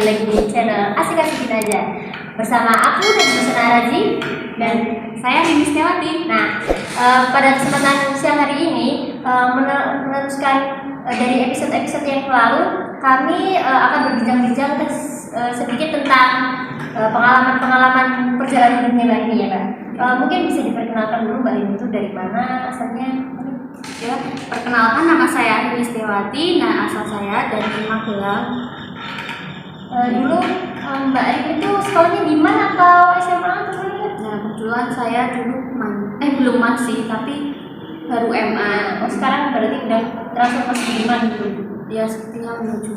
lagi di channel Asik-Asikin Aja bersama aku dan Busana Raji dan Saya Rimis Tewati. Nah, pada kesempatan siang hari ini meneruskan dari episode-episode yang lalu, kami akan berbincang-bincang sedikit tentang pengalaman-pengalaman perjalanan dunia Mbak ini ya Mbak. Mungkin bisa diperkenalkan dulu Mbak Rini itu dari mana asalnya? Ya, perkenalkan nama saya Rimis Tewati. Nah, asal saya dari Magelang. Dulu Mbak Rini itu sekolahnya di mana atau SMA atau mana? Nah, kebetulan saya dulu belum masih, tapi baru MA. Oh, sekarang berarti udah transformasi di mana gitu? Ya, tinggal menuju.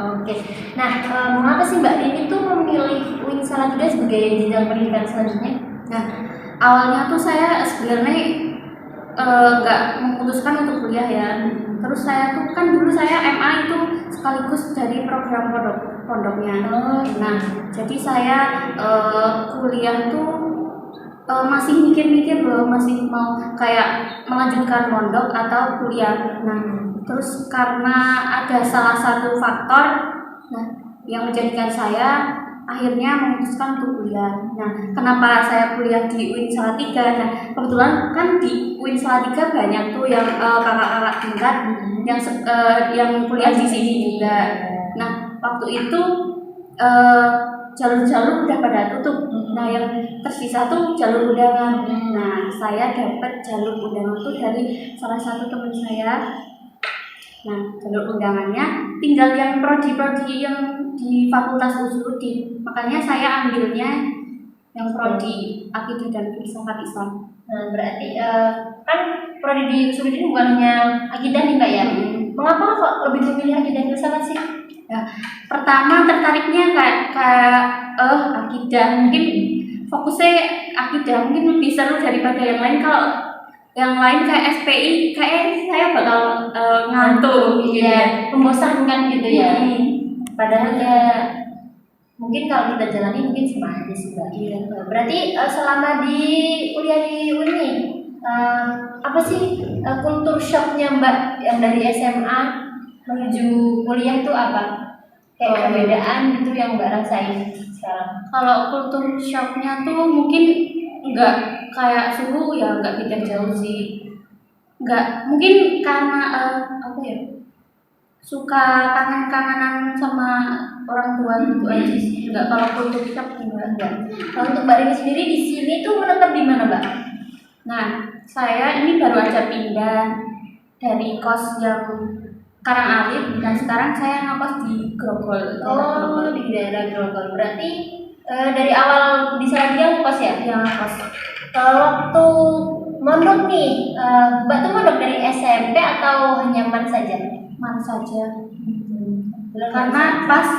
Oke. Nah, mengapa sih Mbak Rini tuh memilih UIN Salatiga sebagai jenjang pendidikan selanjutnya? Nah, awalnya tuh saya sebenarnya nggak memutuskan untuk kuliah ya. Terus saya tuh kan dulu saya MA itu sekaligus dari program pondoknya. Nah, jadi saya kuliah tuh masih mikir-mikir loh, masih mau kayak melanjutkan pondok atau kuliah. Nah, terus karena ada salah satu faktor yang menjadikan saya akhirnya memutuskan untuk kuliah. Nah, kenapa saya kuliah di UIN Salatiga? Nah, kebetulan kan di UIN Salatiga banyak tuh yang kakak-kakak tingkat yang kuliah di sini juga. Nah, waktu itu jalur-jalur udah pada tutup. Nah, yang tersisa tuh jalur undangan. Nah, saya dapat jalur undangan tuh dari salah satu teman saya. Nah, jalur undangannya tinggal yang prodi-prodi yang di Fakultas Usuluddin. Makanya saya ambilnya yang prodi Akidah dan Filsafat Islam. Nah, berarti kan prodi di Usuluddin bukan hanya akidah nih Mbak ya? Mengapa kok lebih memilih akidah dan filsafat sih? Ya, pertama tertariknya kayak akidah, mungkin fokusnya akidah mungkin lebih seru daripada yang lain. Kalau yang lain kayak SPI kayak saya bakal ngantuk gitu ya, membosankan gitu ya. Padahal ya mungkin kalau kita jalani mungkin sama aja sih Mbak. Iya. Berarti selama di kuliah di UNI apa sih kultur shocknya Mbak yang dari SMA menuju kuliah itu apa? Kayak perbedaan gitu yang Mbak rasain sekarang. Kalau kultur shocknya tuh mungkin nggak kayak suhu ya, nggak beda jauh sih. Nggak, mungkin karena suka kangen-kangenan sama orang tua gitu aja sih. Nggak, kalau kultur shock enggak. Kalau untuk Mbak Rini sendiri di sini tuh menetap di mana Mbak? Nah, saya ini baru aja pindah dari kos yang Karanganyar dan sekarang saya ngekos di Grogol. Oh, di daerah Grogol. Berarti dari awal di Salatiga ngekos ya? Yang ngekos. Kalau waktu mondok nih, Mbak tuh mondok dari SMP atau hanya man saja? Man saja. Karena pas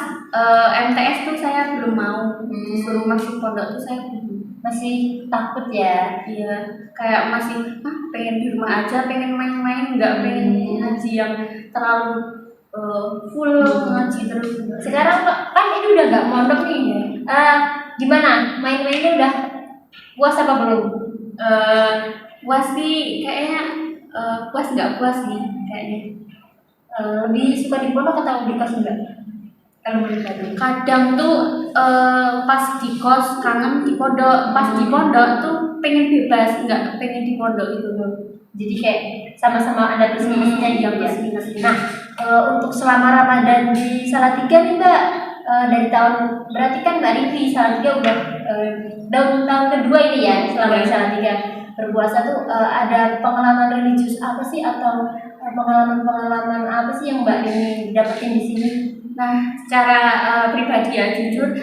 MTS tuh saya belum mau disuruh masuk pondok tuh saya masih takut ya. Iya, kayak masih pengen di rumah aja, pengen main-main, nggak pengen ngaji yang terlalu full ngaji terus. Sekarang kan ini udah nggak mondok nih, gimana? Main-mainnya udah puas apa belum? Puas sih kayaknya, puas nggak puas sih kayaknya. Lebih suka di pondok atau di kos enggak? Kalau kadang tuh pas di kos kangen di pondok, pas di pondok tuh pengen bebas, nggak pengen di pondok itu loh. Jadi kayak sama-sama ada plus minusnya yang gitu ya. plus minusnya. Nah, untuk selama Ramadan di Salatiga nih Mbak, dari tahun berarti kan Mbak Rini di Salatiga udah tahun kedua ini ya selama di Salatiga berpuasa tuh, ada pengalaman religius apa sih atau pengalaman apa sih yang Mbak Rini dapetin di sini? Nah, secara pribadi ya jujur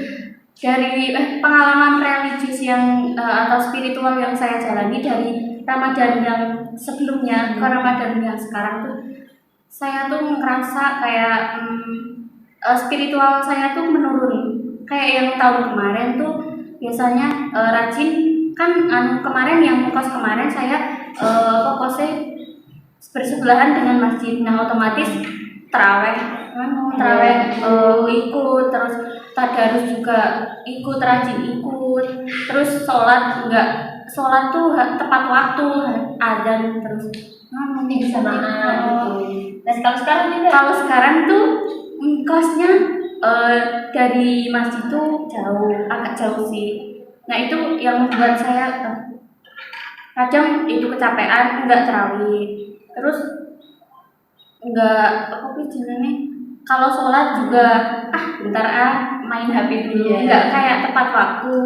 dari pengalaman religius yang atau spiritual yang saya jalani dari Ramadan yang sebelumnya ke Ramadan yang sekarang tuh, saya tuh ngerasa kayak spiritual saya tuh menurun. Kayak yang tahun kemarin tuh biasanya rajin kan kemarin yang kos kemarin saya fokusnya bersebelahan dengan masjid. Nah, otomatis terawih ikut, terus tadarus juga ikut, rajin ikut, terus sholat tuh tepat waktu, azan terus bersamaan. Nah, kalau sekarang tuh kosnya dari masjid itu jauh, agak jauh sih. Nah itu yang membuat saya kadang itu kecapean, enggak terawih, terus enggak apa jalannya. Kalau sholat juga bentar main HP dulu, enggak kayak tepat waktu,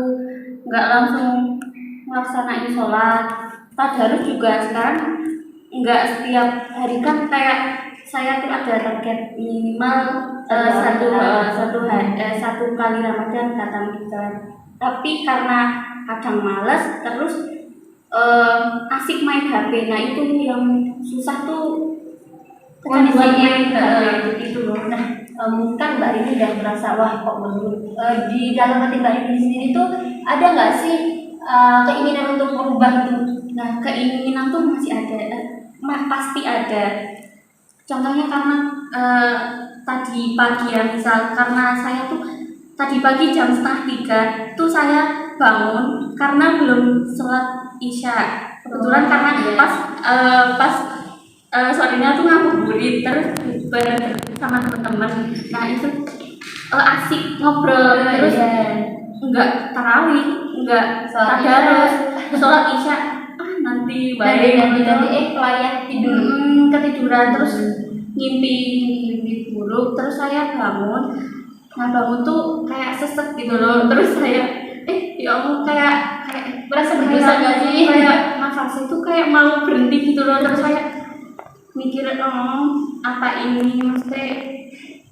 enggak langsung melaksanain sholat. Tadarus juga sekarang enggak setiap hari kan kayak saya tuh ada target minimal satu kali Ramadan khatam kita. Tapi karena kadang malas terus asik main HP. Nah itu yang susah tuh Kondisi main HP itu loh. Nah, kan Mbak Rini udah merasa wah kok menurut di dalam hati Mbak Rini sendiri tuh ada nggak sih keinginan untuk merubah itu? Nah keinginan tuh masih ada, pasti ada. Contohnya karena tadi pagi ya, misal karena saya tuh tadi pagi jam 2:30 tuh saya bangun karena belum sholat isya. Kebetulan karena pas sorenya tuh ngabuburit terus sama teman-teman. Nah itu asik ngobrol terus enggak tarawih, enggak tadarus, sholat isya nanti balik layak tidur ketiduran terus ngimpi buruk. Terus saya bangun, nah bangun tuh kayak sesek gitu loh. Terus saya ya Allah kayak merasa berdosa nggak sih? Kayak nafas itu kayak mau berhenti gitu loh. Terus saya mikir apa ini maksudnya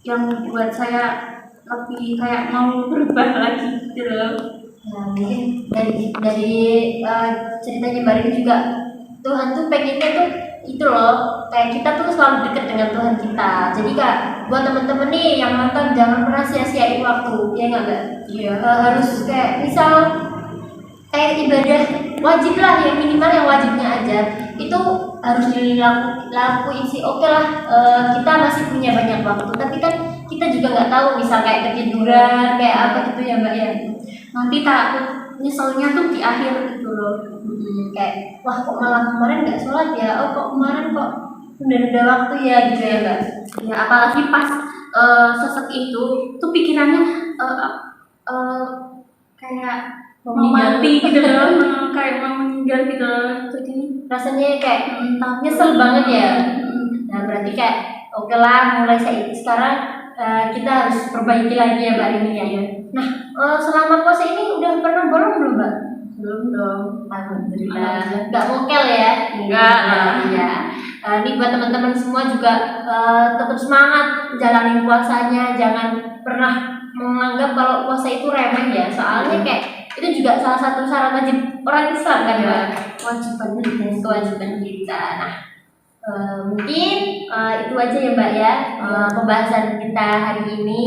yang buat saya lebih kayak mau berubah lagi gitu loh. Nah mungkin dari ceritanya Mbak Rini juga Tuhan tuh pengennya tuh itu loh, kayak kita tuh selalu dekat dengan Tuhan kita. Jadi Kak, buat temen-temen nih yang nonton jangan pernah sia-siain waktu, ya nggak? Iya. Harus kayak misal kayak ibadah wajib lah, yang minimal yang wajibnya aja itu harus dilakuin sih. Oke lah, kita masih punya banyak waktu, tapi kan kita juga nggak tahu misal kayak ketiduran kayak apa gitu ya Mbak ya. Nanti takut nyeselnya tuh di akhir gitu loh. Kayak wah kok malam kemarin nggak sholat ya, oh kok kemarin kok udah waktu ya gitu ya Mbak. Ya apalagi pas sesek itu tuh pikirannya kayak mau mati gitu loh, kayak mau meninggal gitu loh. Jadi rasanya kayak nyesel banget ya. Nah berarti kayak oke lah, mulai sekarang kita harus perbaiki lagi ya Mbak Rini ya. Nah selama puasa ini udah pernah bolong belum Mbak? belum dong. Alhamdulillah. Nggak mokel ya? Enggak. Ya. Ini buat teman-teman semua juga tetap semangat jalanin puasanya. Jangan pernah menganggap kalau puasa itu remeh ya. Soalnya kayak itu juga salah satu syarat wajib orang Islam kan ya. Kewajiban kita. Nah mungkin itu aja ya Mbak ya pembahasan kita hari ini.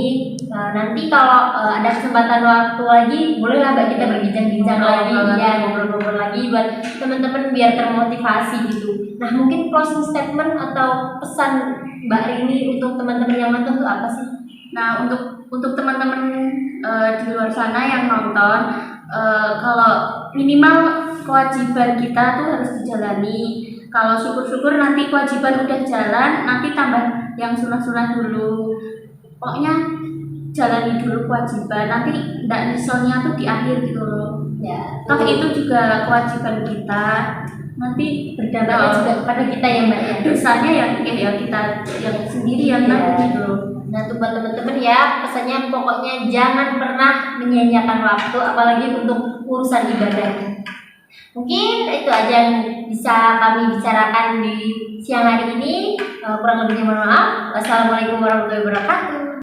Nanti kalau ada kesempatan waktu lagi bolehlah Mbak kita berbincang-bincang lagi ya, ngobrol-ngobrol lagi buat teman-teman biar termotivasi gitu. Nah mungkin closing statement atau pesan Mbak Rini untuk teman-teman yang nonton itu apa sih? Nah untuk teman-teman di luar sana yang nonton, kalau minimal kewajiban kita tuh harus dijalani. Kalau syukur-syukur nanti kewajiban udah jalan, nanti tambah yang sunah-sunah dulu. Pokoknya jalani dulu kewajiban, nanti nggak nyeselnya tuh di akhir gitu loh. Ya. Toh itu juga kewajiban kita, nanti Berdampaknya juga kepada kita ya Mbak ya. dosanya yang kita yang sendiri yang tanggung gitu loh. Nah tuh buat teman-teman ya, pesannya pokoknya jangan pernah menyia-nyiakan waktu, apalagi untuk urusan ibadah. Mungkin itu aja yang bisa kami bicarakan di siang hari ini. Kurang lebihnya mohon maaf. Wassalamualaikum warahmatullahi wabarakatuh.